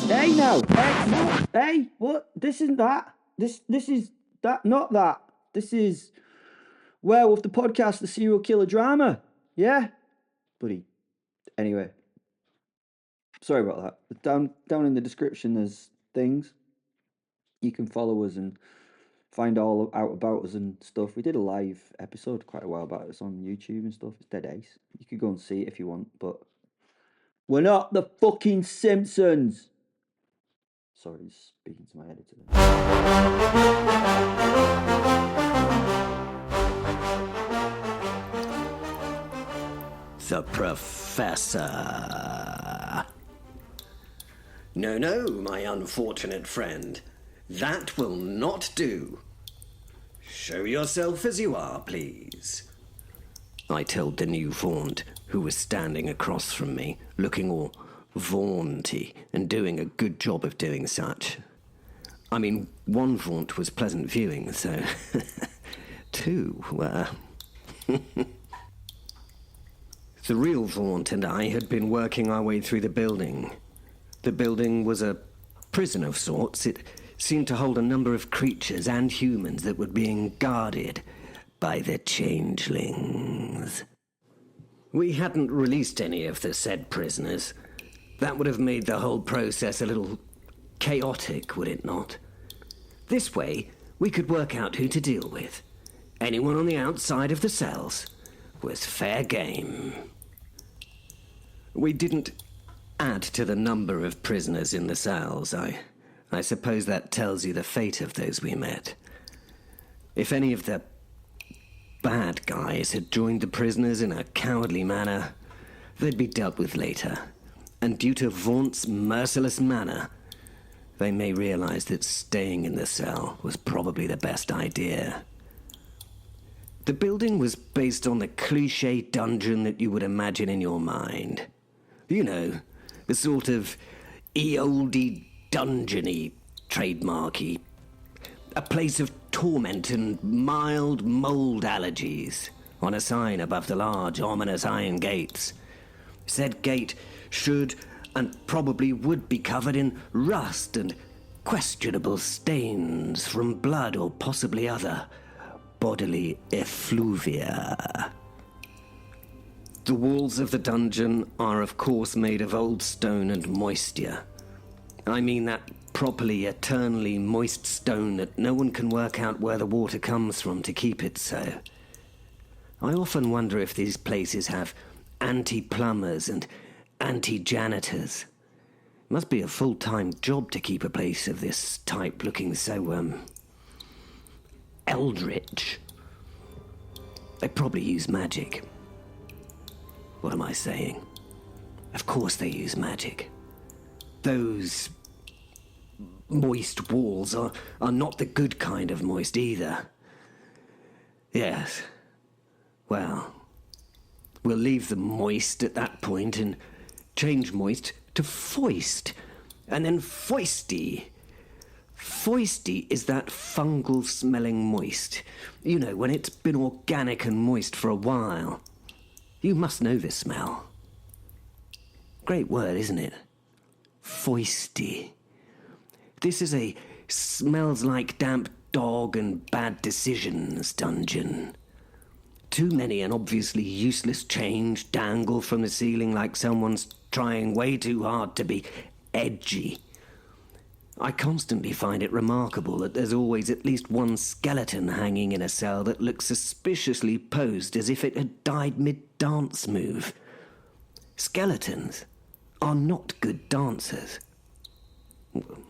Hey now. Hey, what? This isn't that. This is that, not that. This is Werewolf the podcast, the serial killer drama. Yeah? Buddy. Anyway. Sorry about that. Down in the description there's things. You can follow us and find all out about us and stuff. We did a live episode quite a while back. It's on YouTube and stuff. It's dead ace. You could go and see it if you want, but we're not the fucking Simpsons. Sorry, speaking to my editor. The Professor. No, my unfortunate friend. That will not do. Show yourself as you are, please. I told the new Vaughnt, who was standing across from me, looking all vaunty and doing a good job of doing such. I mean, one Vaughnt was pleasant viewing, so two were. The real Vaughnt and I had been working our way through the building. The building was a prison of sorts. It seemed to hold a number of creatures and humans that were being guarded by the changelings. We hadn't released any of the said prisoners. That would have made the whole process a little chaotic, would it not? This way, we could work out who to deal with. Anyone on the outside of the cells was fair game. We didn't add to the number of prisoners in the cells. I suppose that tells you the fate of those we met. If any of the bad guys had joined the prisoners in a cowardly manner, they'd be dealt with later. And due to Vaunt's merciless manner, they may realize that staying in the cell was probably the best idea. The building was based on the cliché dungeon that you would imagine in your mind. You know, the sort of oldie dungeony, trademarky. A place of torment and mild mold allergies on a sign above the large, ominous iron gates. Said gate should and probably would be covered in rust and questionable stains from blood or possibly other bodily effluvia. The walls of the dungeon are of course made of old stone and moisture. I mean that properly, eternally moist stone that no one can work out where the water comes from to keep it so. I often wonder if these places have anti-plumbers and anti-janitors. Must be a full-time job to keep a place of this type looking so, eldritch. They probably use magic. What am I saying? Of course they use magic. Those moist walls are not the good kind of moist either. Yes. Well, we'll leave the moist at that point and change moist to foist, and then foisty. Foisty is that fungal-smelling moist. You know, when it's been organic and moist for a while. You must know this smell. Great word, isn't it? Foisty. This is a smells like damp dog and bad decisions dungeon. Too many and obviously useless change dangle from the ceiling like someone's trying way too hard to be edgy. I constantly find it remarkable that there's always at least one skeleton hanging in a cell that looks suspiciously posed as if it had died mid-dance move. Skeletons are not good dancers.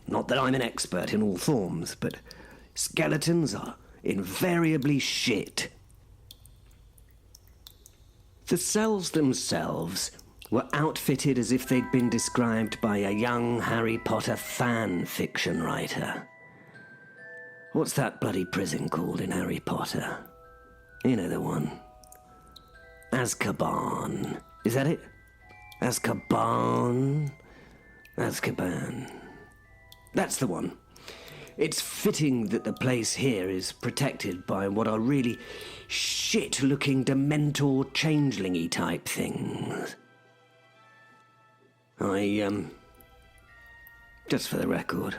Not that I'm an expert in all forms, but skeletons are invariably shit. The cells themselves were outfitted as if they'd been described by a young Harry Potter fan fiction writer. What's that bloody prison called in Harry Potter? You know the one. Azkaban. Is that it? Azkaban? Azkaban. That's the one. It's fitting that the place here is protected by what are really shit-looking Dementor changeling-y type things. Just for the record,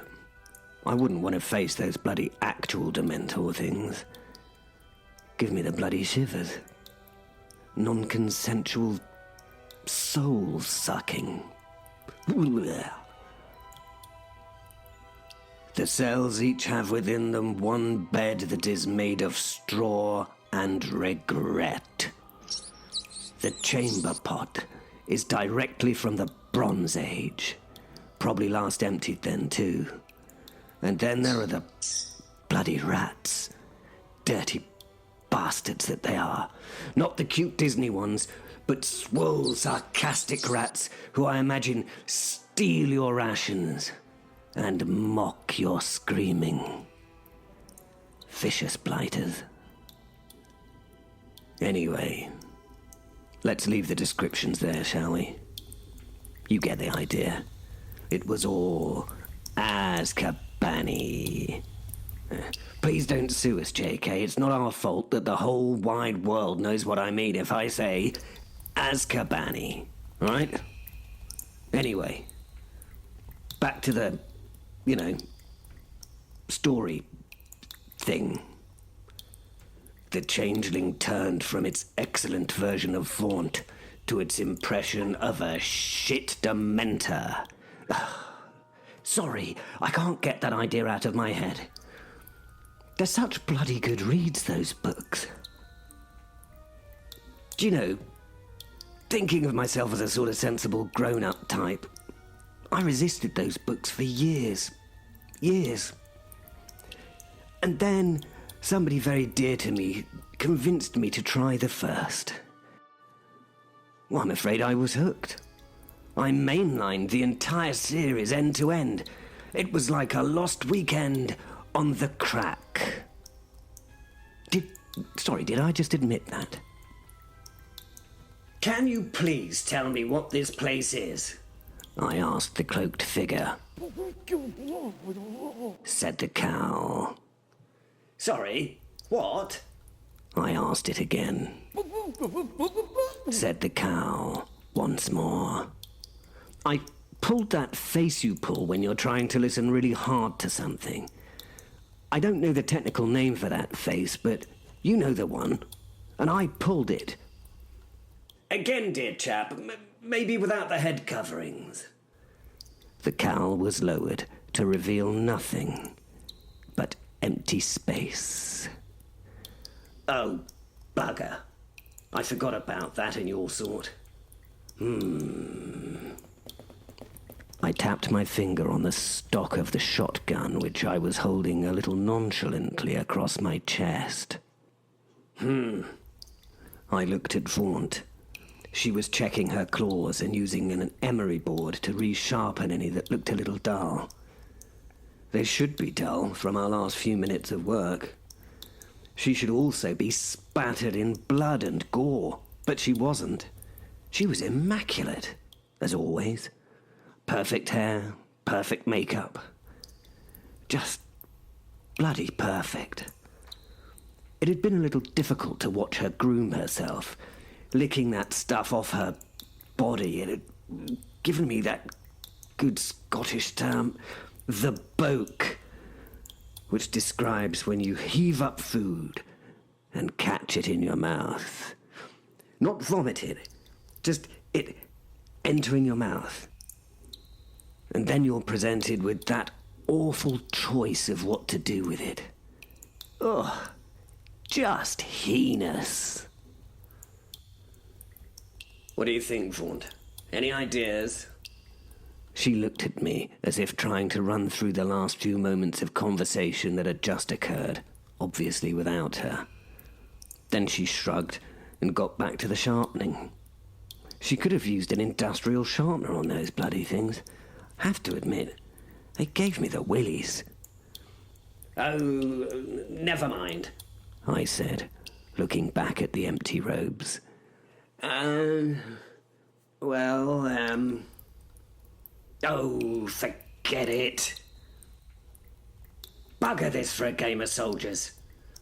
I wouldn't want to face those bloody actual Dementor things. Give me the bloody shivers. Non-consensual soul-sucking. The cells each have within them one bed that is made of straw and regret. The chamber pot is directly from the Bronze Age. Probably last emptied then, too. And then there are the bloody rats. Dirty bastards that they are. Not the cute Disney ones, but swole, sarcastic rats who I imagine steal your rations and mock your screaming. Vicious blighters. Anyway, let's leave the descriptions there, shall we? You get the idea. It was all Azkabani. Please don't sue us, JK. It's not our fault that the whole wide world knows what I mean if I say Azkabani, right? Anyway, back to the, story thing. The changeling turned from its excellent version of Vaughnt to its impression of a shit Dementor. Sorry, I can't get that idea out of my head. They're such bloody good reads, those books. Do you know, thinking of myself as a sort of sensible grown-up type, I resisted those books for years. Years. And then somebody very dear to me convinced me to try the first. Well, I'm afraid I was hooked. I mainlined the entire series end to end. It was like a lost weekend on the crack. Did I just admit that? Can you please tell me what this place is? I asked the cloaked figure. Said the cow. Sorry, what? I asked it again. Said the cow once more. I pulled that face you pull when you're trying to listen really hard to something. I don't know the technical name for that face, but you know the one. And I pulled it. Again, dear chap, maybe without the head coverings. The cowl was lowered to reveal nothing but empty space. Oh, bugger. I forgot about that in your sort. I tapped my finger on the stock of the shotgun, which I was holding a little nonchalantly across my chest. I looked at Vaughnt. She was checking her claws and using an emery board to resharpen any that looked a little dull. They should be dull from our last few minutes of work. She should also be spattered in blood and gore, but she wasn't. She was immaculate, as always. Perfect hair, perfect makeup. Just bloody perfect. It had been a little difficult to watch her groom herself, licking that stuff off her body. It had given me that good Scottish term, the boke, which describes when you heave up food and catch it in your mouth. Not vomit it, just it entering your mouth. And then you're presented with that awful choice of what to do with it. Ugh, just heinous. What do you think, Vaughnt? Any ideas? She looked at me as if trying to run through the last few moments of conversation that had just occurred, obviously without her. Then she shrugged and got back to the sharpening. She could have used an industrial sharpener on those bloody things. Have to admit, they gave me the willies. Oh, never mind, I said, looking back at the empty robes. Oh, forget it. Bugger this for a game of soldiers.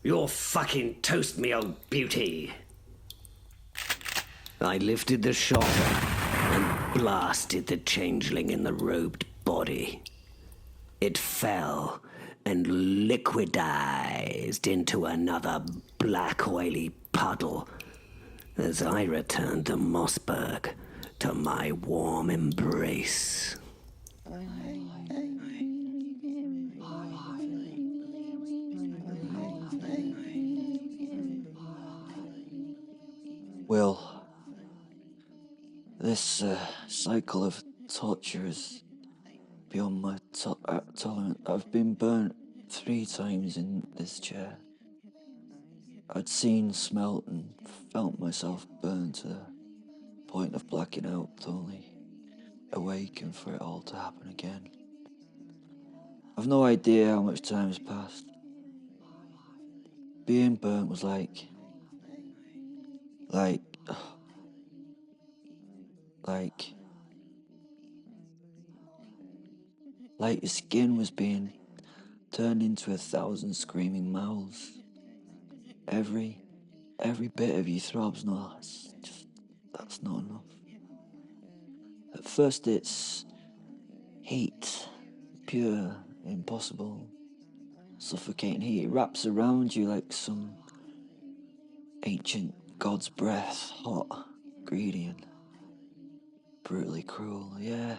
You're fucking toast me, old beauty. I lifted the shotgun and blasted the changeling in the robed body. It fell and liquidized into another black oily puddle as I returned to Mossberg to my warm embrace. Well, this cycle of torture is beyond my tolerance. I've been burnt 3 times in this chair. I'd seen, smelt, and felt myself burn to the point of blacking out, only awaken for it all to happen again. I've no idea how much time has passed. Being burnt was like your skin was being turned into 1,000 screaming mouths. Every bit of you throbs. No, that's not enough. At first it's heat, pure, impossible, suffocating heat. It wraps around you like some ancient god's breath, hot, greedy, and brutally cruel. Yeah,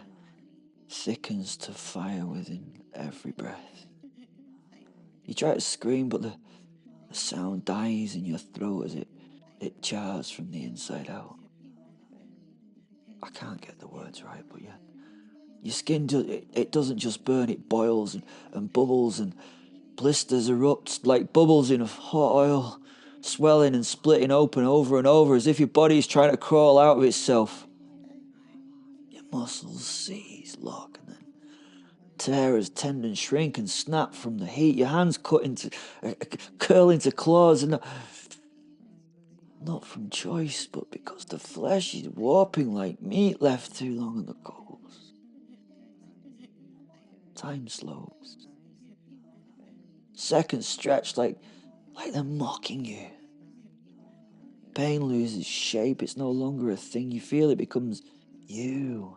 thickens to fire within every breath. You try to scream, but the sound dies in your throat as it chars from the inside out. I can't get the words right, but yeah. Your skin, it doesn't just burn, it boils and bubbles, and blisters erupt like bubbles in a hot oil, swelling and splitting open over and over as if your body is trying to crawl out of itself. Your muscles seize, lock, and then tear as tendons shrink and snap from the heat. Your hands curl into claws, and not from choice, but because the flesh is warping like meat left too long on the coals. Time slows. Seconds stretch like they're mocking you. Pain loses shape. It's no longer a thing you feel. It becomes you.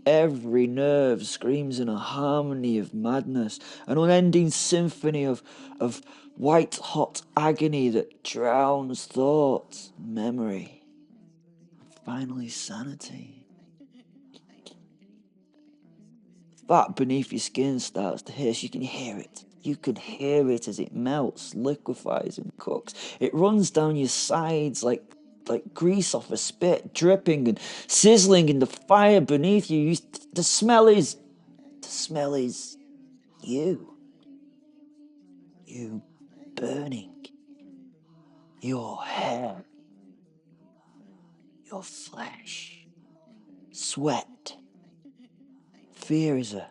Every nerve screams in a harmony of madness, an unending symphony of white-hot agony that drowns thought, memory, and finally sanity. Fat beneath your skin starts to hiss. You can hear it. You can hear it as it melts, liquefies, and cooks. It runs down your sides like grease off a spit, dripping and sizzling in the fire beneath you. The smell is you. You burning. Your hair. Your flesh. Sweat. Fear is a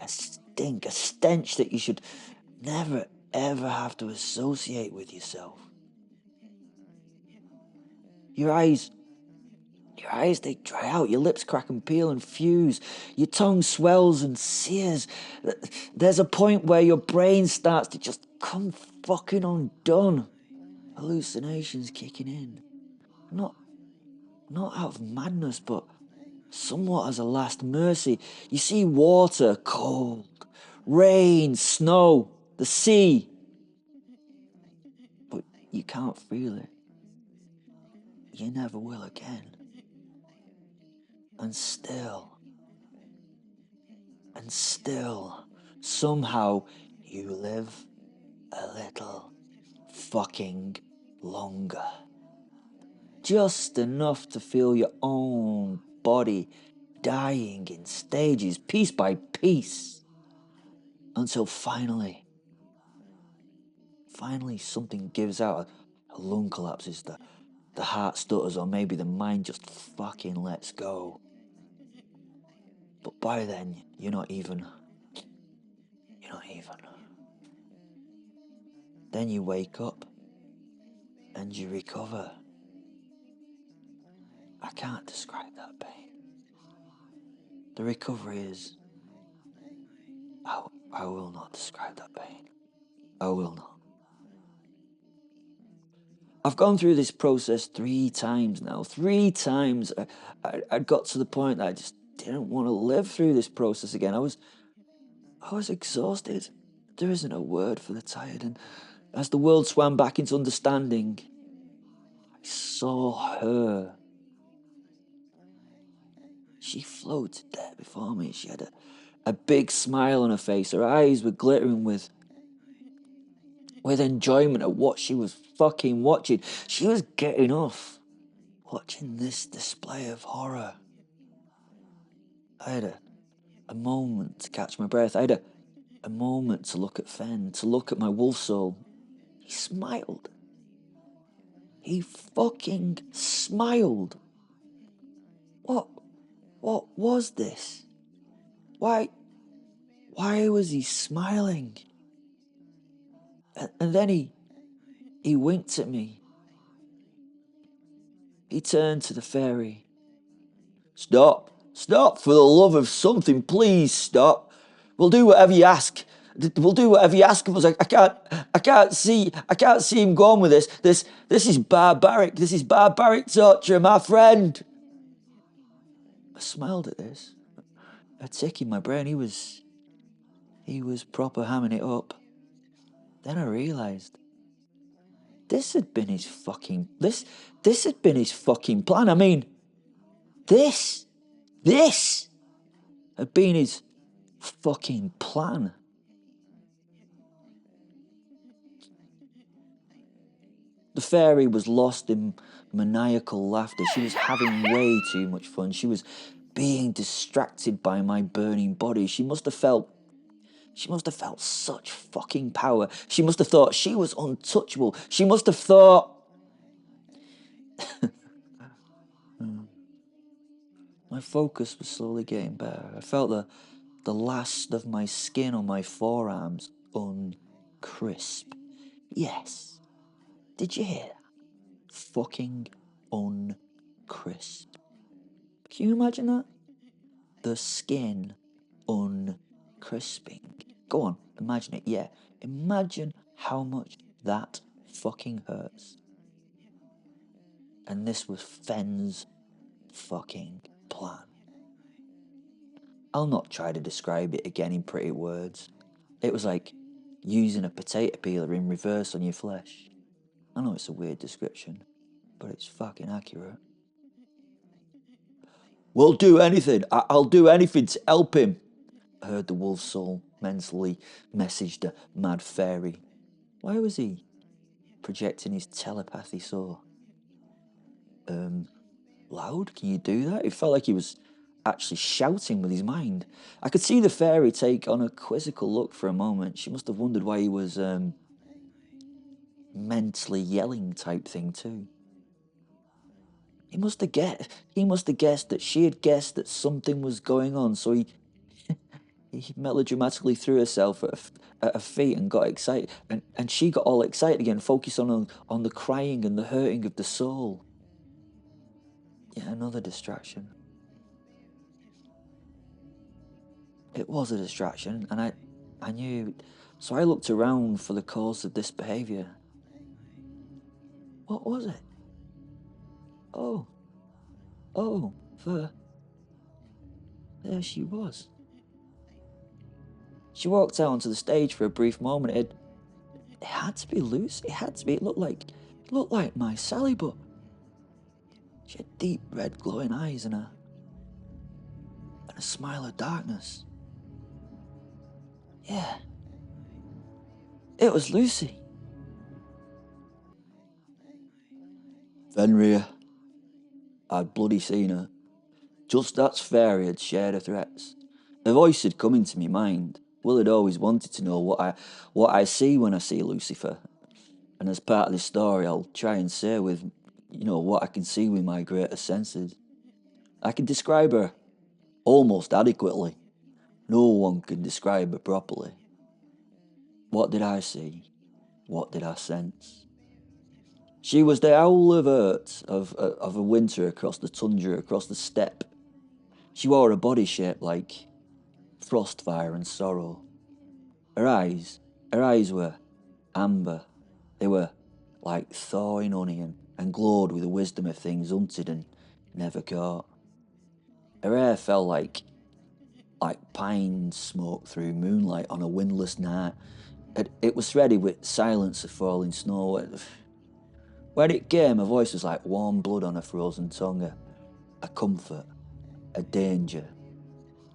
stink, a stench that you should never ever have to associate with yourself. Your eyes, they dry out, your lips crack and peel and fuse, your tongue swells and sears. There's a point where your brain starts to just come fucking undone. Hallucinations kicking in. Not out of madness, but somewhat as a last mercy. You see water, cold, rain, snow, the sea, but you can't feel it. You never will again. And still, somehow you live a little fucking longer. Just enough to feel your own body dying in stages, piece by piece, until finally something gives out. A lung collapses, the heart stutters, or maybe the mind just fucking lets go. But by then, you're not even. Then you wake up and you recover. I can't describe that pain. The recovery is. I will not describe that pain. I will not. I've gone through this process 3 times now. 3 times I got to the point that I just didn't want to live through this process again. I was exhausted. There isn't a word for the tired. And as the world swam back into understanding, I saw her. She floated there before me. She had a big smile on her face. Her eyes were glittering with enjoyment of what she was fucking watching. She was getting off watching this display of horror. I had a moment to catch my breath. I had a moment to look at Fen, to look at my wolf soul. He smiled. He fucking smiled. What was this? Why was he smiling? And then he winked at me. He turned to the fairy. Stop, for the love of something, please stop. We'll do whatever you ask. We'll do whatever you ask of us. I can't see him going with this. This is barbaric. This is barbaric torture, my friend. I smiled at this. A tick in my brain. He was proper hamming it up. Then I realised this had been his fucking plan. I mean, this had been his fucking plan. The fairy was lost in maniacal laughter. She was having way too much fun. She was being distracted by my burning body. She must have felt such fucking power. She must have thought she was untouchable. She must have thought... My focus was slowly getting better. I felt the last of my skin on my forearms uncrisp. Yes. Did you hear that? Fucking uncrisp. Can you imagine that? The skin uncrisping. Go on, imagine it, yeah. Imagine how much that fucking hurts. And this was Fen's fucking plan. I'll not try to describe it again in pretty words. It was like using a potato peeler in reverse on your flesh. I know it's a weird description, but it's fucking accurate. We'll do anything. I'll do anything to help him. I heard the wolf soul mentally message the mad fairy. Why was he projecting his telepathy so loud? Can you do that? It felt like he was actually shouting with his mind. I could see the fairy take on a quizzical look for a moment. She must have wondered why he was mentally yelling type thing too. He must have guessed that she had guessed that something was going on, so he melodramatically threw herself at her feet and got excited. And she got all excited again, focused on the crying and the hurting of the soul. Yet another distraction. It was a distraction, and I knew, so I looked around for the cause of this behaviour. What was it? There she was. She walked out onto the stage for a brief moment. It had to be Lucy. It had to be. It looked like my Sally, but she had deep red glowing eyes and a smile of darkness. Yeah, it was Lucy. Fenrir, I'd bloody seen her. Just as fairy had shared her threats. A voice had come into my mind. Will had always wanted to know what I see when I see Lucifer. And as part of this story, I'll try and say with, what I can see with my greater senses. I can describe her almost adequately. No one can describe her properly. What did I see? What did I sense? She was the owl of earth of a winter across the tundra, across the steppe. She wore a body shaped like frost fire and sorrow. Her eyes were amber. They were like thawing honey and glowed with the wisdom of things hunted and never caught. Her hair fell like pine smoke through moonlight on a windless night. It was threaded with silence of falling snow. When it came, her voice was like warm blood on a frozen tongue, a comfort, a danger,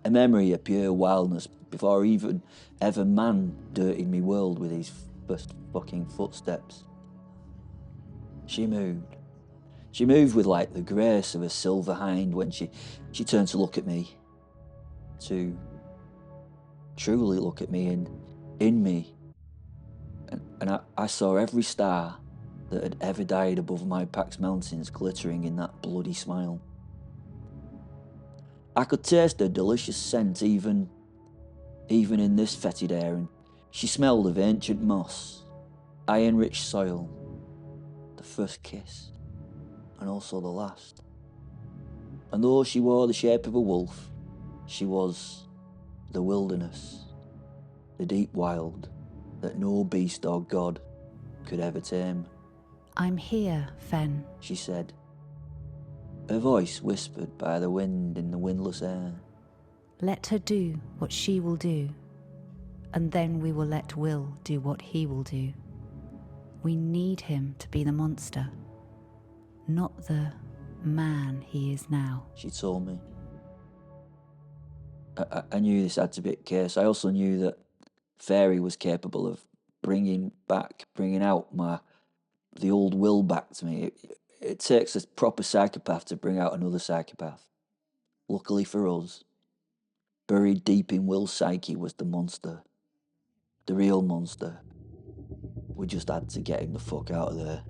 a memory of pure wildness before even ever man dirtied me world with his first fucking footsteps. She moved. She moved with like the grace of a silver hind when she turned to look at me. To truly look at me and in me. And I saw every star that had ever died above my Pax Mountains glittering in that bloody smile. I could taste her delicious scent even in this fetid air, and she smelled of ancient moss, iron-rich soil, the first kiss, and also the last. And though she wore the shape of a wolf, she was the wilderness, the deep wild that no beast or god could ever tame. I'm here, Fen, she said, her voice whispered by the wind in the windless air. Let her do what she will do, and then we will let Will do what he will do. We need him to be the monster, not the man he is now, she told me. I knew this had to be the case. I also knew that Fairy was capable of bringing out the old Will back to me. It takes a proper psychopath to bring out another psychopath. Luckily for us, buried deep in Will's psyche was the monster. The real monster. We just had to get him the fuck out of there.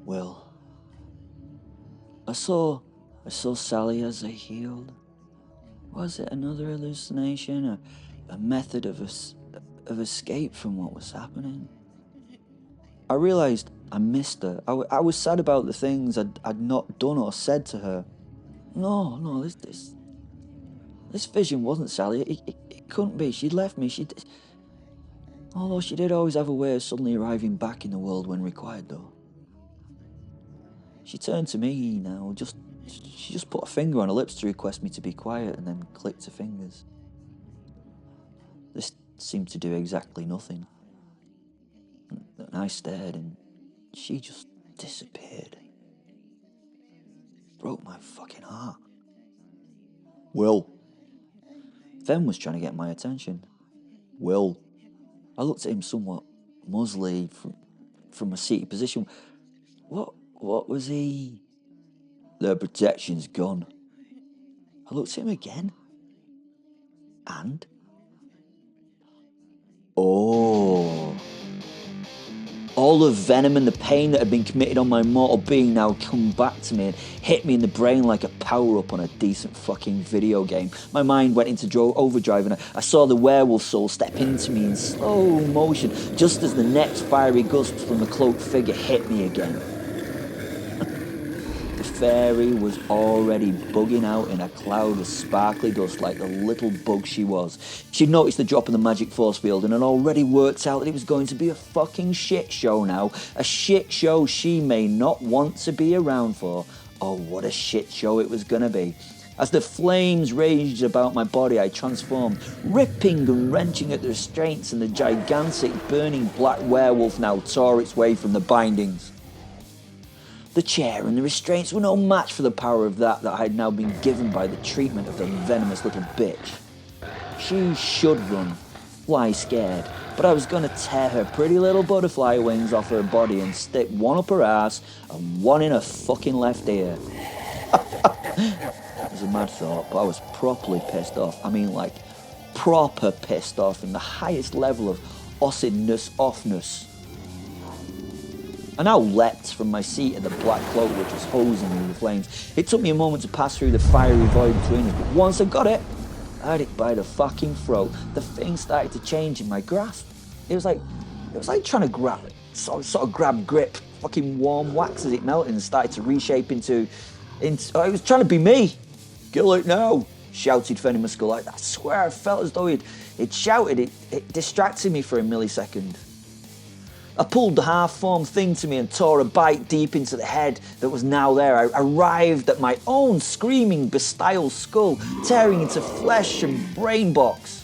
Well, I saw Sally as I healed. Was it another hallucination, a method of escape from what was happening? I realised I missed her. I was sad about the things I'd not done or said to her. No, this vision wasn't Sally. It couldn't be. She'd left me. Although she did always have a way of suddenly arriving back in the world when required, though. She turned to me now, she just put a finger on her lips to request me to be quiet and then clicked her fingers. This seemed to do exactly nothing. And I stared and she just disappeared. Broke my fucking heart. Will. Fen was trying to get my attention. Will. I looked at him somewhat muzzly from a seated position. What was he? Their protection's gone. I looked at him again. And? Oh. All the venom and the pain that had been committed on my mortal being now come back to me and hit me in the brain like a power-up on a decent fucking video game. My mind went into overdrive and I saw the werewolf soul step into me in slow motion just as the next fiery gust from the cloaked figure hit me again. Fairy was already bugging out in a cloud of sparkly dust like the little bug she was. She'd noticed the drop in the magic force field and had already worked out that it was going to be a fucking shit show now. A shit show she may not want to be around for. Oh, what a shit show it was going to be. As the flames raged about my body, I transformed, ripping and wrenching at the restraints, and the gigantic burning black werewolf now tore its way from the bindings. The chair and the restraints were no match for the power of that I had now been given by the treatment of the venomous little bitch. She should run, fly scared, but I was going to tear her pretty little butterfly wings off her body and stick one up her ass and one in her fucking left ear. It was a mad thought, but I was properly pissed off. I mean, like, proper pissed off in the highest level of ossidness offness. I now leapt from my seat at the black cloak which was hosing me with flames. It took me a moment to pass through the fiery void between us, but once I got it, I had it by the fucking throat. The thing started to change in my grasp. It was like trying to grab it, sort of grab grip, fucking warm wax as it melted and started to reshape into it was trying to be me. Kill it now, shouted Fen in my skull. I swear I felt as though he'd shouted. It distracted me for a millisecond. I pulled the half-formed thing to me and tore a bite deep into the head that was now there. I arrived at my own screaming, bestial skull, tearing into flesh and brain box.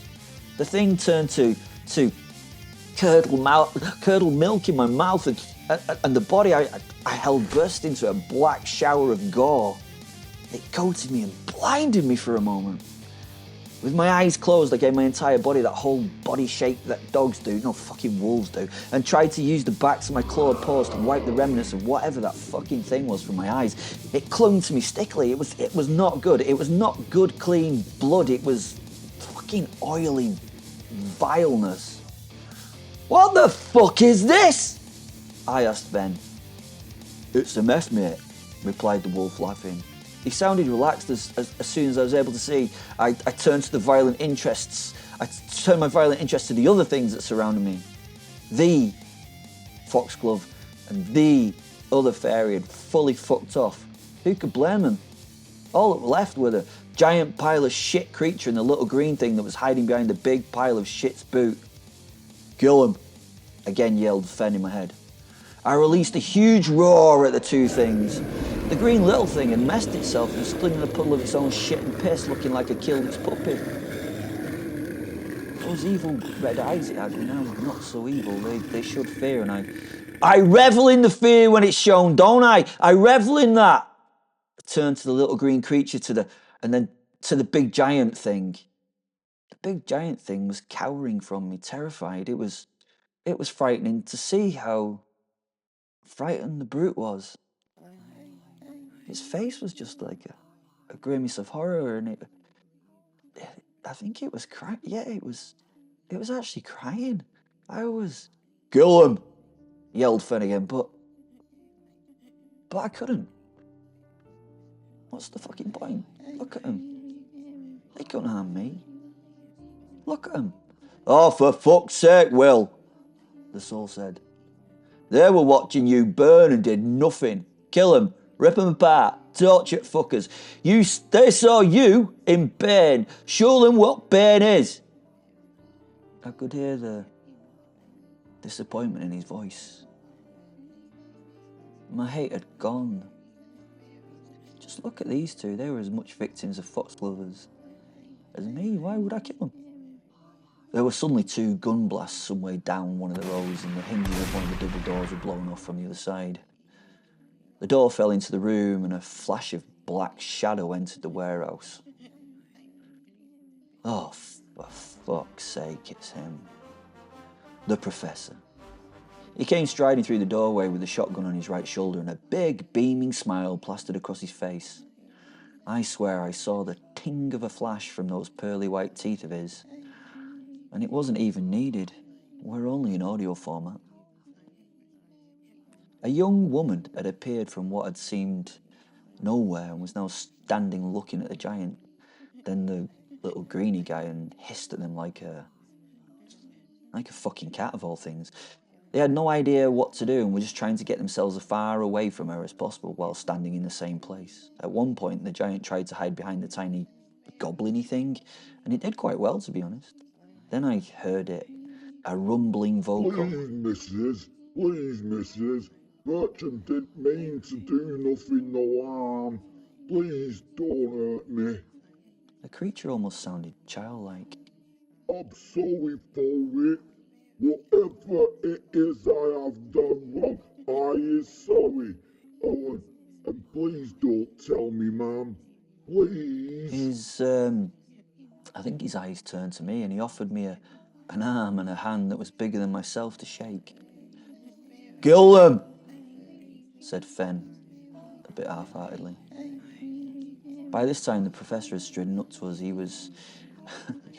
The thing turned to curdled milk in my mouth, and the body I held burst into a black shower of gore. It coated me and blinded me for a moment. With my eyes closed, I gave my entire body that whole body shake that dogs do, no fucking wolves do, and tried to use the backs of my clawed paws to wipe the remnants of whatever that fucking thing was from my eyes. It clung to me stickily. It was not good. It was not good, clean blood. It was fucking oily vileness. What the fuck is this? I asked Ben. It's a mess, mate, replied the wolf, laughing. He sounded relaxed as soon as I was able to see. I turned to the violent interests. I turned my violent interest to the other things that surrounded me. The foxglove and the other fairy had fully fucked off. Who could blame them? All that were left were the giant pile of shit creature and the little green thing that was hiding behind the big pile of shit's boot. Kill him, again yelled Fen in my head. I released a huge roar at the two things. The green little thing had messed itself and stood in a puddle of its own shit and piss, looking like it killed its puppy. Those evil red eyes it had were now not so evil. They showed fear, and I revel in the fear when it's shown, don't I? I revel in that. I turned to the little green creature and then to the big giant thing. The big giant thing was cowering from me, terrified. It was frightening to see how frightened the brute was. His face was just like a grimace of horror, and I think it was crying. Yeah, it was actually crying. Kill him, yelled Fen again, but I couldn't. What's the fucking point? Look at him. They couldn't harm me. Look at him. Oh, for fuck's sake, Will, the soul said. They were watching you burn and did nothing. Kill him. Rip them apart, torture fuckers. They saw you in pain. Show them what pain is. I could hear the disappointment in his voice. My hate had gone. Just look at these two. They were as much victims of foxglovers as me. Why would I kill them? There were suddenly two gun blasts some way down one of the rows, and the hinges of one of the double doors were blown off from the other side. The door fell into the room, and a flash of black shadow entered the warehouse. Oh, for fuck's sake, it's him. The Professor. He came striding through the doorway with a shotgun on his right shoulder and a big, beaming smile plastered across his face. I swear I saw the ting of a flash from those pearly white teeth of his. And it wasn't even needed. We're only in audio format. A young woman had appeared from what had seemed nowhere and was now standing looking at the giant. Then the little greeny guy and hissed at them like a fucking cat of all things. They had no idea what to do and were just trying to get themselves as far away from her as possible while standing in the same place. At one point, the giant tried to hide behind the tiny goblin-y thing, and it did quite well, to be honest. Then I heard it, a rumbling vocal. Please, missus, Bertram didn't mean to do nothing no harm. Please don't hurt me. The creature almost sounded childlike. I'm sorry for it. Whatever it is I have done wrong, I is sorry. Oh, and please don't tell me, ma'am. Please. I think his eyes turned to me and he offered me an arm and a hand that was bigger than myself to shake. Kill them, said Fen, a bit half-heartedly. By this time, the Professor had stridden up to us. He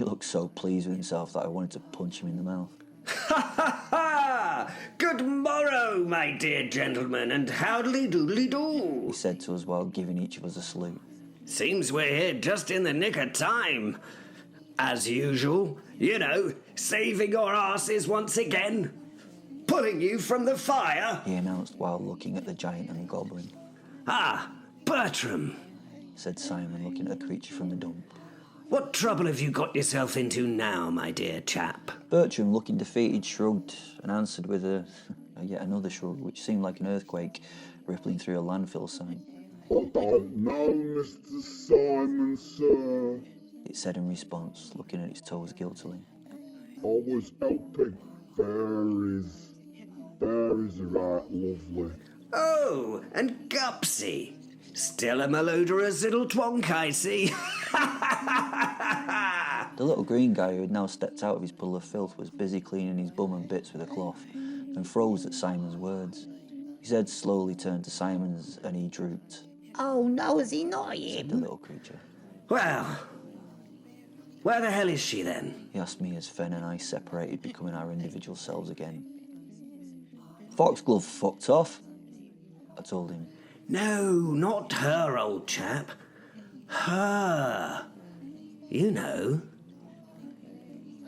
looked so pleased with himself that I wanted to punch him in the mouth. Ha ha ha! Good morrow, my dear gentlemen, and howdly doodly do, he said to us while giving each of us a salute. Seems we're here just in the nick of time. As usual, you know, saving your asses once again. Pulling you from the fire, he announced while looking at the giant and goblin. Ah, Bertram, said Simon, looking at the creature from the dump. What trouble have you got yourself into now, my dear chap? Bertram, looking defeated, shrugged and answered with yet another shrug, which seemed like an earthquake rippling through a landfill sign. I don't know, Mr. Simon, sir. It said in response, looking at its toes guiltily. I was helping fairies. Fairies are right lovely. Oh, and Gupsy. Still a malodorous little twonk, I see. The little green guy, who had now stepped out of his puddle of filth, was busy cleaning his bum and bits with a cloth, and froze at Simon's words. His head slowly turned to Simon's, and he drooped. Oh no, is he not Said him? the little creature. Well, where the hell is she then? He asked me as Fen and I separated, becoming our individual selves again. Foxglove fucked off, I told him. No, not her, old chap. Her. You know.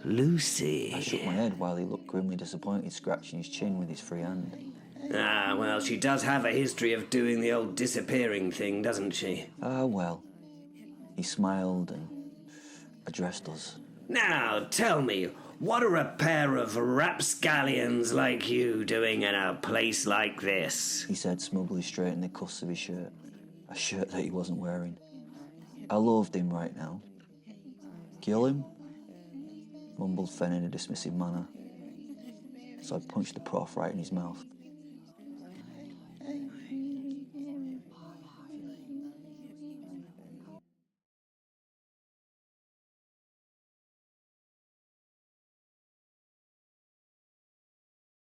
Lucy. I shook my head while he looked grimly disappointed, scratching his chin with his free hand. Ah, well, she does have a history of doing the old disappearing thing, doesn't she? Ah, well. He smiled and addressed us. Now, tell me, what are a pair of rapscallions like you doing in a place like this? He said, smugly straightening the cuffs of his shirt. A shirt that he wasn't wearing. I loved him right now. Kill him? Mumbled Fen in a dismissive manner. So I punched the prof right in his mouth.